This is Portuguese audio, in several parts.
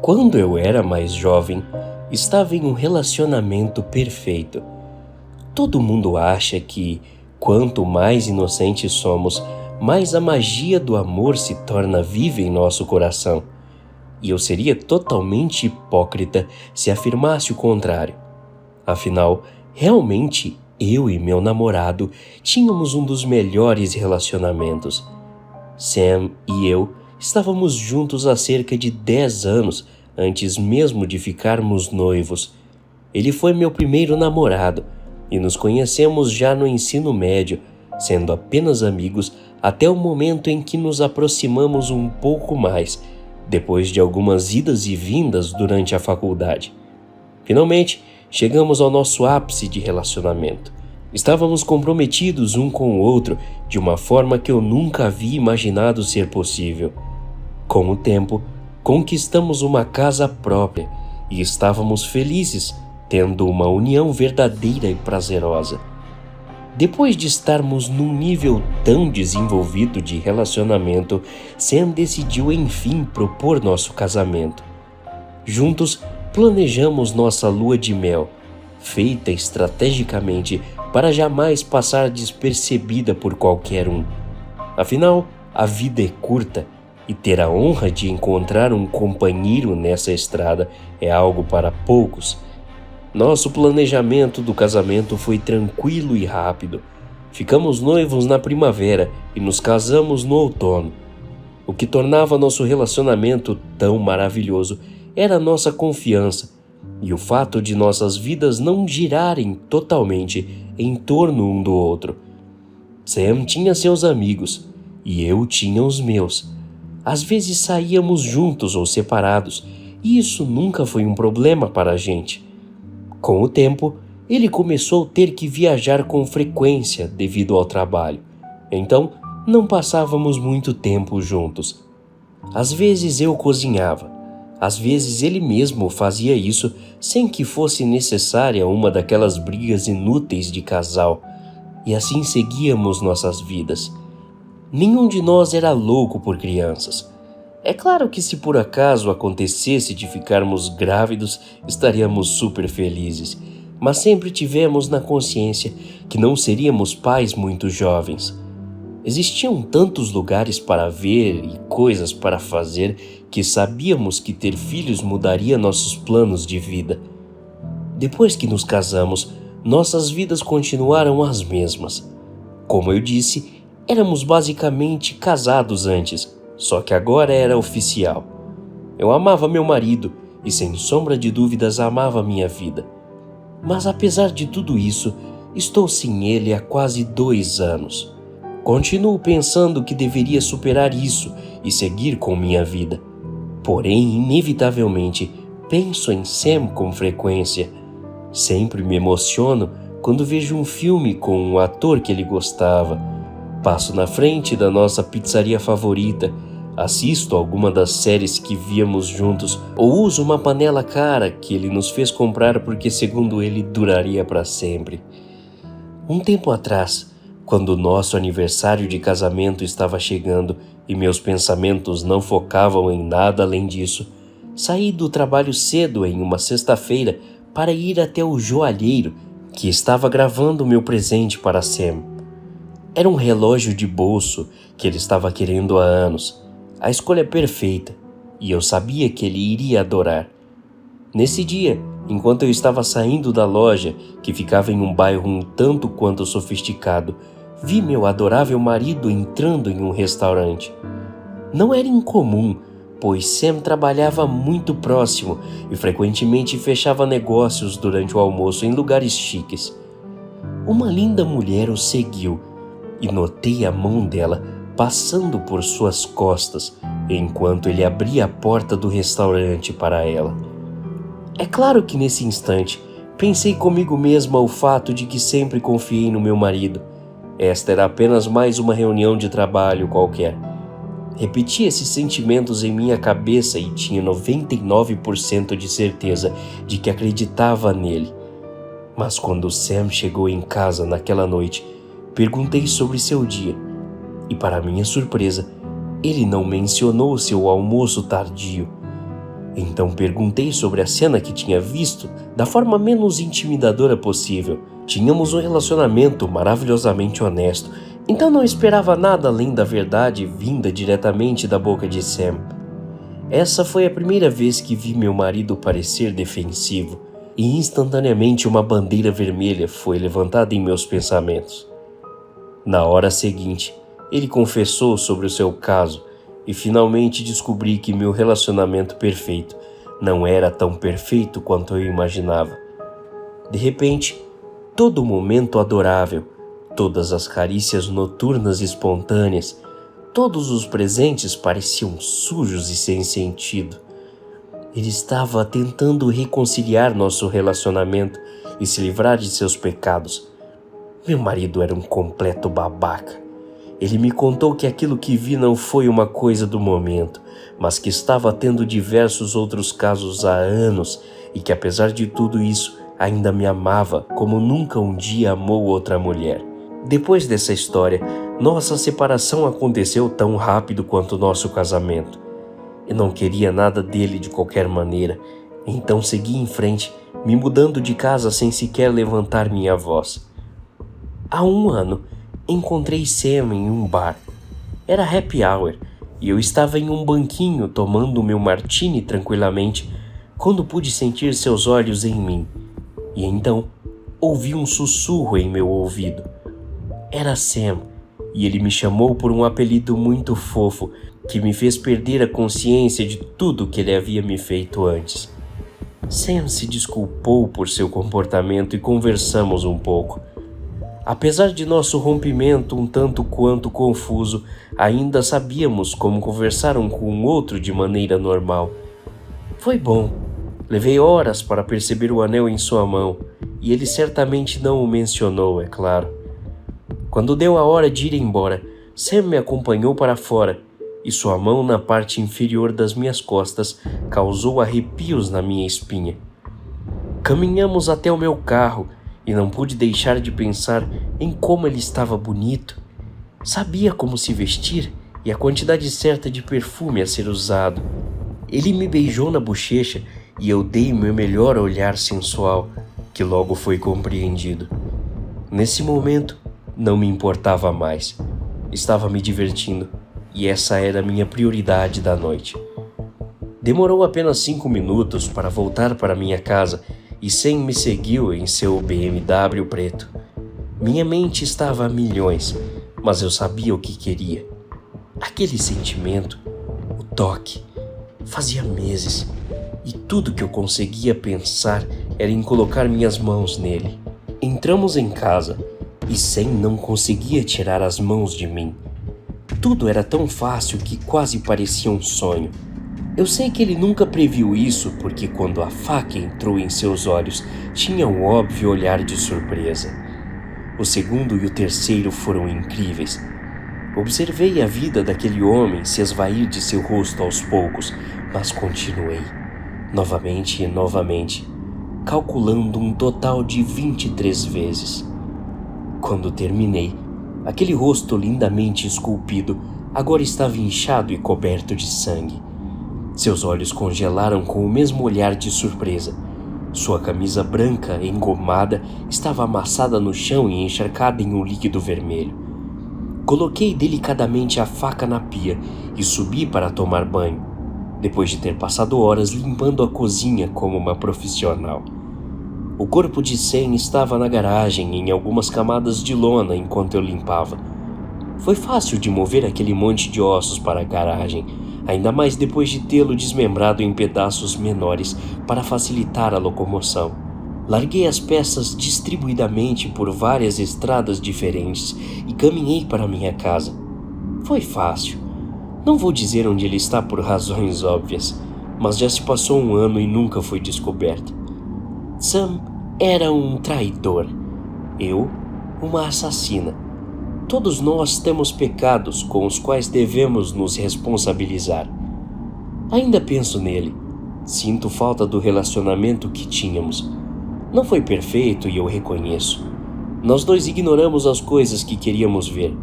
Quando eu era mais jovem, estava em um relacionamento perfeito. Todo mundo acha que, quanto mais inocentes somos, mais a magia do amor se torna viva em nosso coração. E eu seria totalmente hipócrita se afirmasse o contrário. Afinal, realmente, eu e meu namorado tínhamos um dos melhores relacionamentos. Sam e eu estávamos juntos há cerca de 10 anos antes mesmo de ficarmos noivos. Ele foi meu primeiro namorado e nos conhecemos já no ensino médio, sendo apenas amigos até o momento em que nos aproximamos um pouco mais, depois de algumas idas e vindas durante a faculdade. Finalmente, chegamos ao nosso ápice de relacionamento. Estávamos comprometidos um com o outro de uma forma que eu nunca havia imaginado ser possível. Com o tempo, conquistamos uma casa própria e estávamos felizes, tendo uma união verdadeira e prazerosa. Depois de estarmos num nível tão desenvolvido de relacionamento, Sam decidiu enfim propor nosso casamento. Juntos, planejamos nossa lua de mel, feita estrategicamente para jamais passar despercebida por qualquer um. Afinal, a vida é curta e ter a honra de encontrar um companheiro nessa estrada é algo para poucos. Nosso planejamento do casamento foi tranquilo e rápido. Ficamos noivos na primavera e nos casamos no outono. O que tornava nosso relacionamento tão maravilhoso era nossa confiança e o fato de nossas vidas não girarem totalmente em torno um do outro. Sam tinha seus amigos e eu tinha os meus. Às vezes saíamos juntos ou separados, e isso nunca foi um problema para a gente. Com o tempo, ele começou a ter que viajar com frequência devido ao trabalho. Então, não passávamos muito tempo juntos. Às vezes eu cozinhava, às vezes ele mesmo fazia isso sem que fosse necessária uma daquelas brigas inúteis de casal, e assim seguíamos nossas vidas. Nenhum de nós era louco por crianças. É claro que se por acaso acontecesse de ficarmos grávidos, estaríamos super felizes, mas sempre tivemos na consciência que não seríamos pais muito jovens. Existiam tantos lugares para ver e coisas para fazer que sabíamos que ter filhos mudaria nossos planos de vida. Depois que nos casamos, nossas vidas continuaram as mesmas. Como eu disse, éramos basicamente casados antes, só que agora era oficial. Eu amava meu marido e, sem sombra de dúvidas, amava minha vida. Mas apesar de tudo isso, estou sem ele há quase 2 anos. Continuo pensando que deveria superar isso e seguir com minha vida. Porém, inevitavelmente, penso em Sam com frequência. Sempre me emociono quando vejo um filme com um ator que ele gostava. Passo na frente da nossa pizzaria favorita, assisto alguma das séries que víamos juntos ou uso uma panela cara que ele nos fez comprar porque, segundo ele, duraria para sempre. Um tempo atrás, quando o nosso aniversário de casamento estava chegando e meus pensamentos não focavam em nada além disso, saí do trabalho cedo em uma sexta-feira para ir até o joalheiro que estava gravando meu presente para Sam. Era um relógio de bolso que ele estava querendo há anos. A escolha perfeita, e eu sabia que ele iria adorar. Nesse dia, enquanto eu estava saindo da loja, que ficava em um bairro um tanto quanto sofisticado, vi meu adorável marido entrando em um restaurante. Não era incomum, pois Sam trabalhava muito próximo e frequentemente fechava negócios durante o almoço em lugares chiques. Uma linda mulher o seguiu e notei a mão dela passando por suas costas enquanto ele abria a porta do restaurante para ela. É claro que nesse instante pensei comigo mesmo ao fato de que sempre confiei no meu marido. Esta era apenas mais uma reunião de trabalho qualquer. Repeti esses sentimentos em minha cabeça e tinha 99% de certeza de que acreditava nele. Mas quando Sam chegou em casa naquela noite, perguntei sobre seu dia. E, para minha surpresa, ele não mencionou seu almoço tardio. Então perguntei sobre a cena que tinha visto da forma menos intimidadora possível. Tínhamos um relacionamento maravilhosamente honesto, então não esperava nada além da verdade vinda diretamente da boca de Sam. Essa foi a primeira vez que vi meu marido parecer defensivo, e instantaneamente uma bandeira vermelha foi levantada em meus pensamentos. Na hora seguinte, ele confessou sobre o seu caso e finalmente descobri que meu relacionamento perfeito não era tão perfeito quanto eu imaginava. De repente, todo momento adorável, todas as carícias noturnas e espontâneas, todos os presentes pareciam sujos e sem sentido. Ele estava tentando reconciliar nosso relacionamento e se livrar de seus pecados. Meu marido era um completo babaca. Ele me contou que aquilo que vi não foi uma coisa do momento, mas que estava tendo diversos outros casos há anos e que, apesar de tudo isso, ainda me amava como nunca um dia amou outra mulher. Depois dessa história, nossa separação aconteceu tão rápido quanto nosso casamento. Eu não queria nada dele de qualquer maneira, então segui em frente, me mudando de casa sem sequer levantar minha voz. Há um ano, encontrei Sam em um bar. Era happy hour e eu estava em um banquinho tomando meu martini tranquilamente quando pude sentir seus olhos em mim. E então, ouvi um sussurro em meu ouvido. Era Sam, e ele me chamou por um apelido muito fofo que me fez perder a consciência de tudo que ele havia me feito antes. Sam se desculpou por seu comportamento e conversamos um pouco. Apesar de nosso rompimento um tanto quanto confuso, ainda sabíamos como conversar um com o outro de maneira normal. Foi bom. Levei horas para perceber o anel em sua mão, e ele certamente não o mencionou, é claro. Quando deu a hora de ir embora, Sam me acompanhou para fora, e sua mão na parte inferior das minhas costas causou arrepios na minha espinha. Caminhamos até o meu carro, e não pude deixar de pensar em como ele estava bonito. Sabia como se vestir e a quantidade certa de perfume a ser usado. Ele me beijou na bochecha e eu dei meu melhor olhar sensual, que logo foi compreendido. Nesse momento, não me importava mais. Estava me divertindo e essa era a minha prioridade da noite. Demorou apenas 5 minutos para voltar para minha casa e Sam me seguiu em seu BMW preto. Minha mente estava a milhões, mas eu sabia o que queria. Aquele sentimento, o toque, fazia meses, e tudo que eu conseguia pensar era em colocar minhas mãos nele. Entramos em casa, e Sam não conseguia tirar as mãos de mim. Tudo era tão fácil que quase parecia um sonho. Eu sei que ele nunca previu isso porque quando a faca entrou em seus olhos, tinha um óbvio olhar de surpresa. O segundo e o terceiro foram incríveis. Observei a vida daquele homem se esvair de seu rosto aos poucos, mas continuei, novamente e novamente, calculando um total de 23 vezes. Quando terminei, aquele rosto lindamente esculpido agora estava inchado e coberto de sangue. Seus olhos congelaram com o mesmo olhar de surpresa. Sua camisa branca, engomada, estava amassada no chão e encharcada em um líquido vermelho. Coloquei delicadamente a faca na pia e subi para tomar banho, depois de ter passado horas limpando a cozinha como uma profissional. O corpo de Sam estava na garagem em algumas camadas de lona enquanto eu limpava. Foi fácil de mover aquele monte de ossos para a garagem, ainda mais depois de tê-lo desmembrado em pedaços menores para facilitar a locomoção. Larguei as peças distribuidamente por várias estradas diferentes e caminhei para minha casa. Foi fácil. Não vou dizer onde ele está por razões óbvias, mas já se passou um ano e nunca foi descoberto. Sam era um traidor. Eu, uma assassina. Todos nós temos pecados com os quais devemos nos responsabilizar. Ainda penso nele. Sinto falta do relacionamento que tínhamos. Não foi perfeito e eu reconheço. Nós dois ignoramos as coisas que queríamos ver,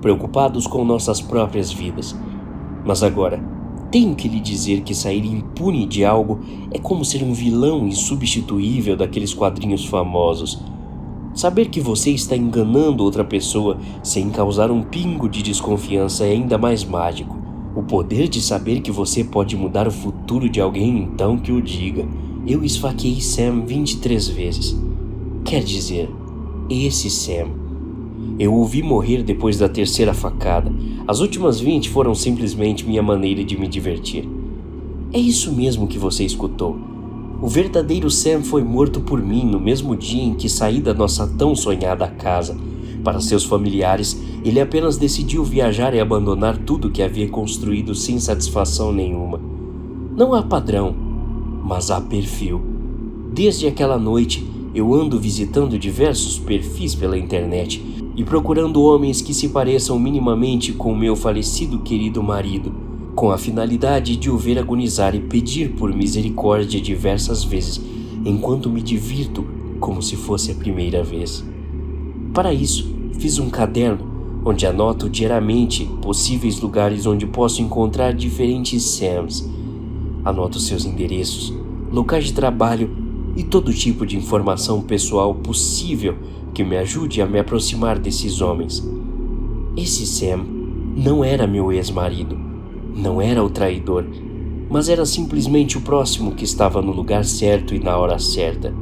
preocupados com nossas próprias vidas. Mas agora, Tenho que lhe dizer que sair impune de algo é como ser um vilão insubstituível daqueles quadrinhos famosos. Saber que você está enganando outra pessoa sem causar um pingo de desconfiança é ainda mais mágico. O poder de saber que você pode mudar o futuro de alguém, então que o diga. Eu esfaqueei Sam 23 vezes. Quer dizer, esse Sam. Eu o vi morrer depois da terceira facada. As últimas 20 foram simplesmente minha maneira de me divertir. É isso mesmo que você escutou. O verdadeiro Sam foi morto por mim no mesmo dia em que saí da nossa tão sonhada casa. Para seus familiares, ele apenas decidiu viajar e abandonar tudo que havia construído sem satisfação nenhuma. Não há padrão, mas há perfil. Desde aquela noite, eu ando visitando diversos perfis pela internet e procurando homens que se pareçam minimamente com meu falecido querido marido, com a finalidade de o ver agonizar e pedir por misericórdia diversas vezes, enquanto me divirto como se fosse a primeira vez. Para isso, fiz um caderno onde anoto diariamente possíveis lugares onde posso encontrar diferentes Sams. Anoto seus endereços, locais de trabalho e todo tipo de informação pessoal possível que me ajude a me aproximar desses homens. Esse Sam não era meu ex-marido, não era o traidor, mas era simplesmente o próximo que estava no lugar certo e na hora certa.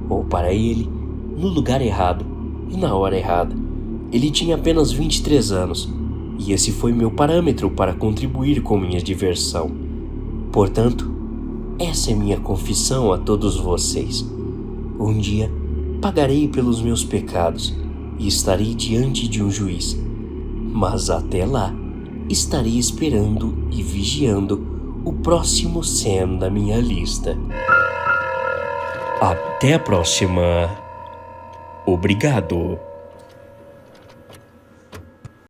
Ou para ele, no lugar errado e na hora errada. Ele tinha apenas 23 anos, e esse foi meu parâmetro para contribuir com minha diversão. Portanto, essa é minha confissão a todos vocês. Um dia, pagarei pelos meus pecados e estarei diante de um juiz. Mas até lá, estarei esperando e vigiando o próximo Sam da minha lista. Até a próxima. Obrigado.